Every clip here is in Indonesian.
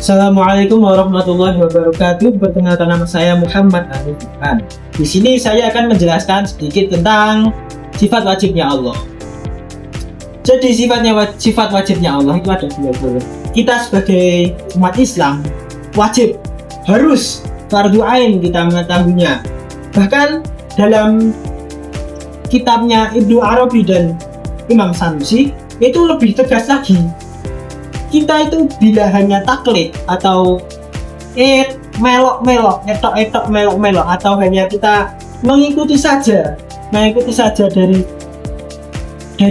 Assalamualaikum warahmatullahi wabarakatuh. Perkenalkan, nama saya Muhammad Arif Burhan. Di sini saya akan menjelaskan sedikit tentang sifat wajibnya Allah. Jadi sifat wajibnya Allah itu ada dua. Kita sebagai umat Islam wajib, harus fardu ain kita mengetahuinya. Bahkan dalam kitabnya Ibnu Arabi dan Imam Sanusi itu lebih tegas lagi. Kita itu bila hanya taklid atau melok-melok, etok-etok melok-melok, atau hanya kita mengikuti saja dari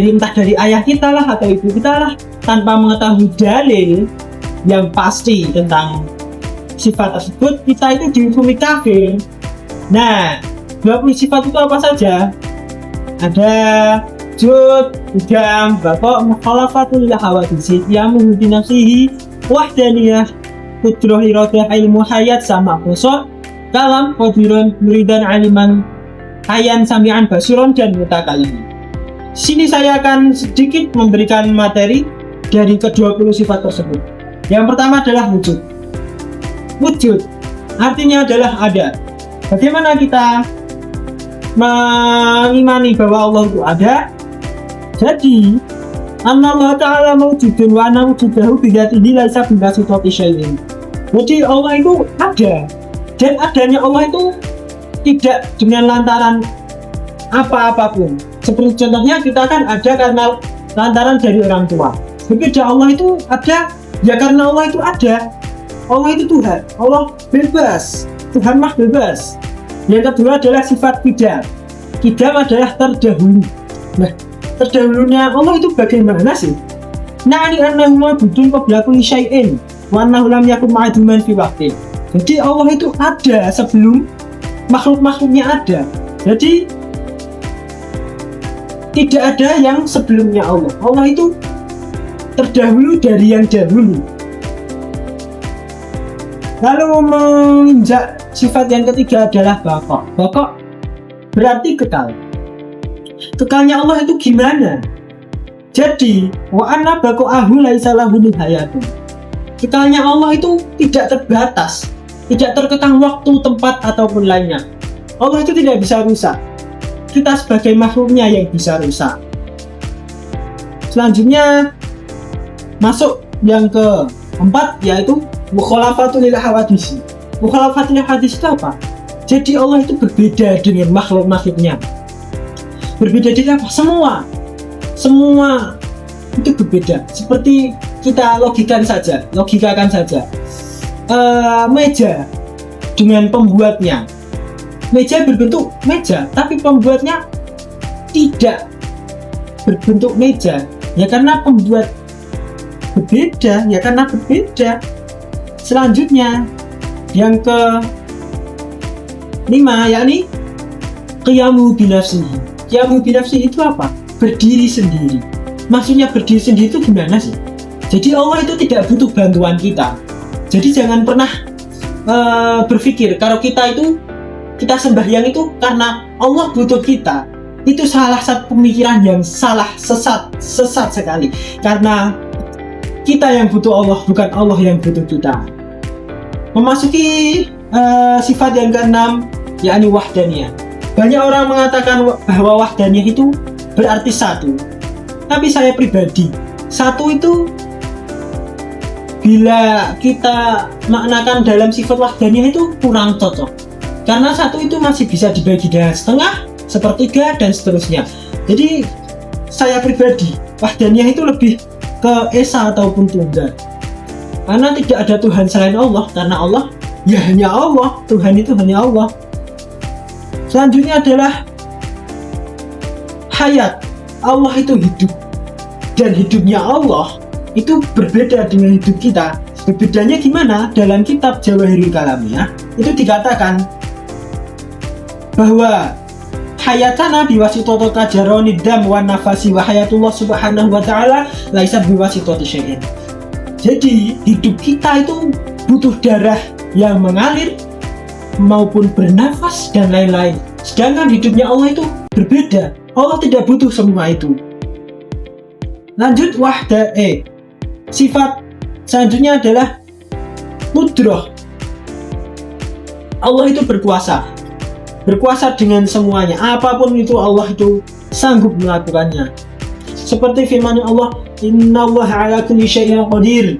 entah dari ayah kita lah atau ibu kita lah, tanpa mengetahui dalil yang pasti tentang sifat tersebut, kita itu dihukumi kafir. Nah, 20 sifat itu apa saja? Ada jud, udam, bakok, mukhalafatul hawadisi, yamu bi nafsihi, wahdaniyah, qudrah, iradah, ilmu, hayat, sama qusur, kalam, qadirun, muridan, aliman, hayan, sami'an, basiron, dan mutakallim. Sini saya akan sedikit memberikan materi dari ke-20 sifat tersebut. Yang pertama adalah wujud. Wujud artinya adalah ada. Bagaimana kita mengimani bahwa Allah itu ada? Jadi, Allah Ta'ala mawjudun wa anna wujudahu bidatihi laisa biwasitati syai'in. Jadi Allah itu ada, dan adanya Allah itu tidak dengan lantaran apa-apapun. Seperti contohnya kita kan ada karena lantaran dari orang tua. Begitu Allah itu ada ya karena Allah itu ada. Allah itu Tuhan, Allah bebas, Tuhan mah bebas. Yang kedua adalah sifat qidam. Qidam adalah terdahulu. Nah, terdahulunya Allah itu bagaimana sih? Na'ni annahu mawjudun qabla kulli syai'in wa annahu lam yakun ma'duman fi waqtin. Jadi Allah itu ada sebelum makhluk-makhluknya ada. Jadi tidak ada yang sebelumnya Allah. Allah itu terdahulu dari yang dahulu. Lalu menginjak sifat yang ketiga adalah bakok. Bakok berarti kekal. Kekalnya Allah itu gimana? Jadi wa anna baqa'ahu laisa lahu nihayatun. Kekalnya Allah itu tidak terbatas, tidak terkekang waktu, tempat ataupun lainnya. Allah itu tidak bisa rusak. Kita sebagai makhluknya yang bisa rusak. Selanjutnya masuk yang keempat, yaitu mukhalafatul hawadisi. Mukhalafatul hawadisi itu apa? Jadi Allah itu berbeda dengan makhluk-makhluknya. Berbeda dengan apa? Semua itu berbeda. Seperti kita logikakan saja. Meja dengan pembuatnya. Meja berbentuk meja, tapi pembuatnya tidak berbentuk meja. Ya karena pembuat berbeda. Selanjutnya yang ke-5, yakni qiyamu bi nafsihi. Qiyamu bi nafsihi itu apa? Berdiri sendiri. Maksudnya berdiri sendiri itu gimana sih? Jadi Allah itu tidak butuh bantuan kita. Jadi jangan pernah berpikir kalau kita sembahyang itu karena Allah butuh kita. Itu salah satu pemikiran yang salah, sesat sekali. Karena kita yang butuh Allah, bukan Allah yang butuh kita. Memasuki sifat yang ke-6, yakni wahdaniyah. Banyak orang mengatakan bahwa wahdaniyah itu berarti satu. Tapi saya pribadi, satu itu bila kita maknakan dalam sifat wahdaniyah itu kurang cocok. Karena satu itu masih bisa dibagi dengan setengah, sepertiga, dan seterusnya. Jadi saya pribadi, wahdaniyah itu lebih ke esa ataupun tunggal. Karena tidak ada Tuhan selain Allah, karena Allah ya hanya Allah, Tuhan itu hanya Allah. Selanjutnya adalah hayat. Allah itu hidup, dan hidupnya Allah itu berbeda dengan hidup kita. Berbedanya gimana? Dalam kitab Jawahirul Kalamiyah itu dikatakan bahwa hayatana biwasitati kajaroni dam wa nafasi wa hayatullah subhanahu wa ta'ala laisa biwasitati syai'in. Jadi hidup kita itu butuh darah yang mengalir maupun bernafas dan lain-lain. Sedangkan hidupnya Allah itu berbeda. Allah tidak butuh semua itu. Lanjut sifat selanjutnya adalah Qudrah, Allah itu berkuasa dengan semuanya, apapun itu Allah itu sanggup melakukannya. Seperti firman Allah, innallaha ala kulli syai'in qadir.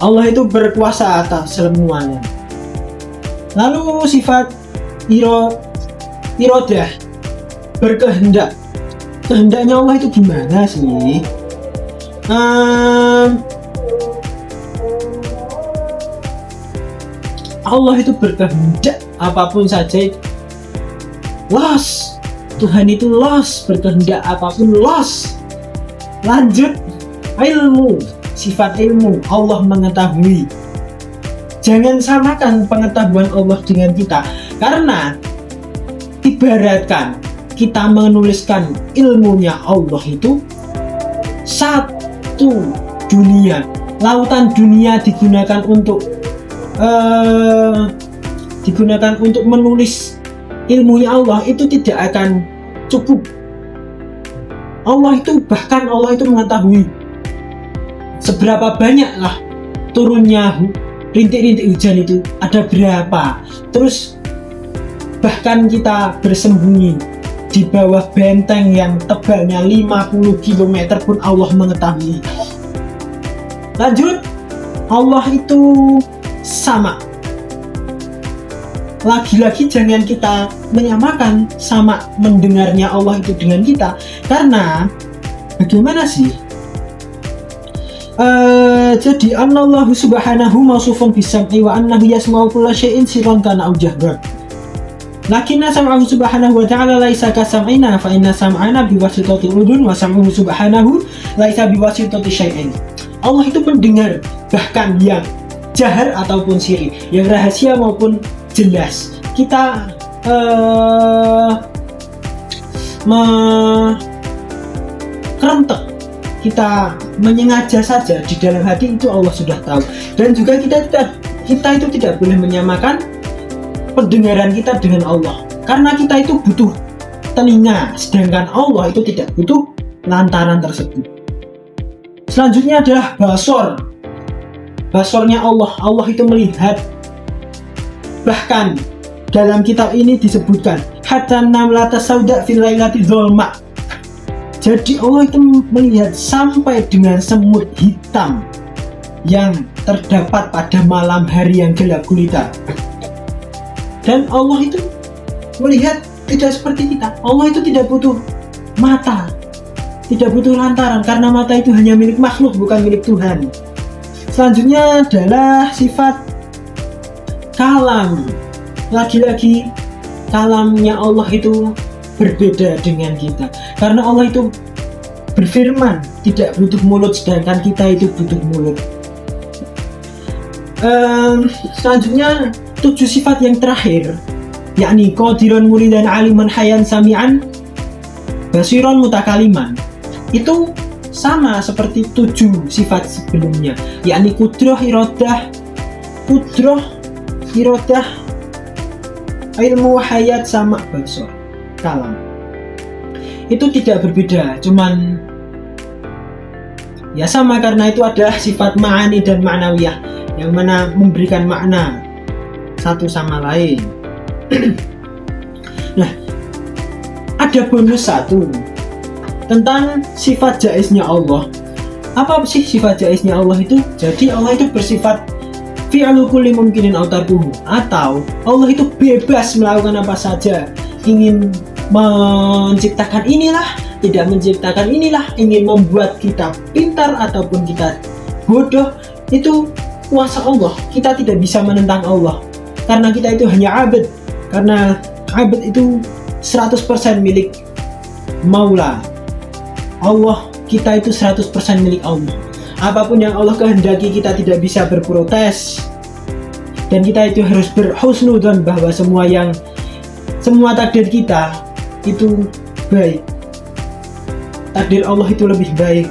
Allah itu berkuasa atas semuanya. Lalu sifat iradah, berkehendak. Kehendaknya Allah itu gimana sih? Allah itu berkehendak apapun saja los. Tuhan itu los, berkehendak apapun los. Lanjut, ilmu, sifat ilmu, Allah mengetahui. Jangan samakan pengetahuan Allah dengan kita, karena ibaratkan kita menuliskan ilmunya Allah itu satu dunia, lautan dunia digunakan untuk menulis ilmunya Allah, itu tidak akan cukup. Allah itu mengetahui seberapa banyaklah turunnya rintik-rintik hujan itu, ada berapa. Terus bahkan kita bersembunyi di bawah benteng yang tebalnya 50 km pun Allah mengetahui. Lanjut, Allah itu sama. Lagi-lagi jangan kita menyamakan sama mendengarnya Allah itu dengan kita, karena bagaimana sih? Jadi anallahu subhanahu mausufun bisam'i wa annahu yasma'u kulla syai'in sirran kana aw jahran. Lakinna sam'ahu subhanahu wa ta'ala laisa ka sam'ina fa inna sam'ana biwasitatil udhun wa sam'uhu subhanahu laisa biwasitati syai'in. Allah itu mendengar, bahkan yang jahar ataupun siri, yang rahasia maupun jelas. Kita kerentek, kita menyengaja saja di dalam hati, itu Allah sudah tahu. Dan juga kita itu tidak boleh menyamakan pendengaran kita dengan Allah, karena kita itu butuh telinga, sedangkan Allah itu tidak butuh lantaran tersebut. Selanjutnya adalah basornya Allah. Allah itu melihat. Bahkan dalam kitab ini disebutkan hatta namlata sauda fil lailati dzulma. Jadi Allah itu melihat sampai dengan semut hitam yang terdapat pada malam hari yang gelap gulita. Dan Allah itu melihat tidak seperti kita. Allah itu tidak butuh mata, tidak butuh lantaran, karena mata itu hanya milik makhluk, bukan milik Tuhan. Selanjutnya adalah sifat kalam. Lagi-lagi kalamnya Allah itu berbeda dengan kita, karena Allah itu berfirman tidak butuh mulut, sedangkan kita itu butuh mulut. Selanjutnya 7 sifat yang terakhir, yakni qadiran muridan aliman hayan sami'an basiran mutakaliman. Itu sama seperti 7 sifat sebelumnya, yakni qudrah, iradah, ilmu, hayat, sama basar, kalam. Itu tidak berbeda, cuman ya sama, karena itu adalah sifat ma'ani dan ma'nawiyah, yang mana memberikan makna satu sama lain. Nah, ada bonus satu tentang sifat jaiznya Allah. Apa sih sifat jaiznya Allah itu? Jadi Allah itu bersifat fi'lu kulli mumkinin aw tarkuhu, atau Allah itu bebas melakukan apa saja. Ingin menciptakan inilah, tidak menciptakan inilah, ingin membuat kita pintar ataupun kita bodoh, itu kuasa Allah. Kita tidak bisa menentang Allah, karena kita itu hanya abd. Karena abd itu 100% milik Maula Allah, kita itu 100% milik Allah. Apapun yang Allah kehendaki, kita tidak bisa berprotes, dan kita itu harus berhusnudzon bahwa semua takdir kita itu baik. Takdir Allah itu lebih baik.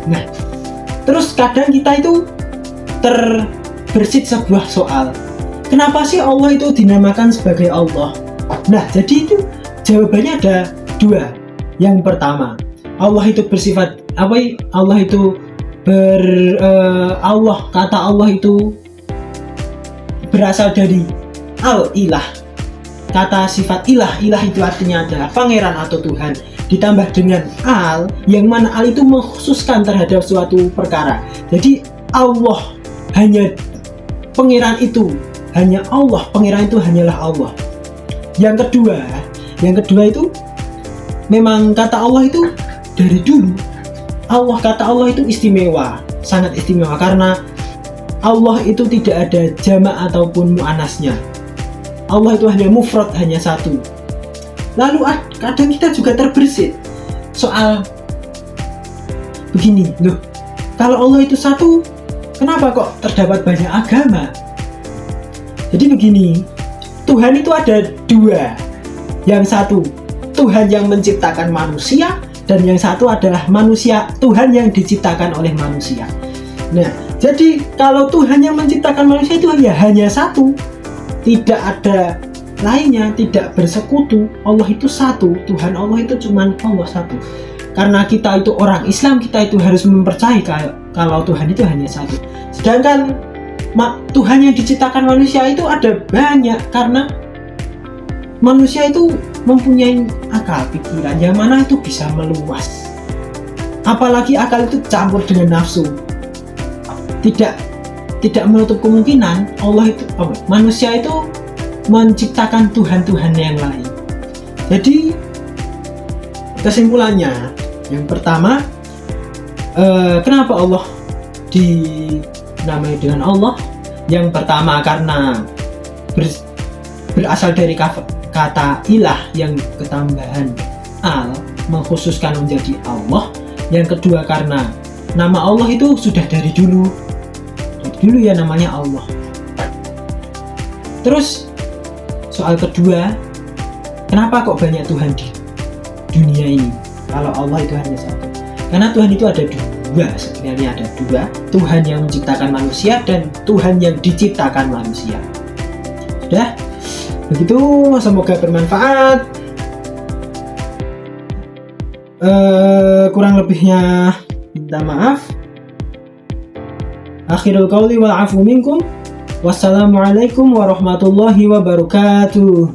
Nah, terus kadang kita itu terbersit sebuah soal, kenapa sih Allah itu dinamakan sebagai Allah? Nah, jadi itu jawabannya ada 2. Yang pertama, Allah itu kata Allah itu berasal dari al-ilah. Kata sifat ilah itu artinya adalah pangeran atau Tuhan, ditambah dengan al, yang mana al itu mengkhususkan terhadap suatu perkara. Jadi Allah hanya pangeran itu, hanya Allah, pangeran itu hanyalah Allah. Yang kedua itu memang kata Allah itu dari dulu. Kata Allah itu istimewa, sangat istimewa, karena Allah itu tidak ada jamak ataupun muannasnya. Allah itu hanya mufrad, hanya satu. Lalu kadang kita juga terbersit soal begini, loh, kalau Allah itu satu, kenapa kok terdapat banyak agama? Jadi begini, Tuhan itu ada dua. Yang satu, Tuhan yang menciptakan manusia, dan yang satu adalah manusia, Tuhan yang diciptakan oleh manusia. Nah, jadi kalau Tuhan yang menciptakan manusia itu hanya satu, tidak ada lainnya, tidak bersekutu. Allah itu satu, Tuhan Allah itu cuma Allah satu. Karena kita itu orang Islam, kita itu harus mempercayai kalau Tuhan itu hanya satu. Sedangkan Tuhan yang diciptakan manusia itu ada banyak, karena manusia itu mempunyai akal pikiran yang mana itu bisa meluas. Apalagi akal itu campur dengan nafsu. Tidak menutup kemungkinan manusia itu menciptakan Tuhan-Tuhan yang lain. Jadi kesimpulannya, yang pertama, kenapa Allah dinamai dengan Allah? Yang pertama karena berasal dari kata ilah yang ketambahan al mengkhususkan menjadi Allah. Yang kedua karena nama Allah itu sudah dari dulu ya namanya Allah. Terus soal kedua, kenapa kok banyak Tuhan di dunia ini kalau Allah itu hanya satu? Karena Tuhan itu ada dua, sebenarnya ada dua, Tuhan yang menciptakan manusia dan Tuhan yang diciptakan manusia. Sudah begitu, semoga bermanfaat. Kurang lebihnya minta maaf. Akhirul qauli wal afu minkum. Wassalamualaikum warahmatullahi wabarakatuh.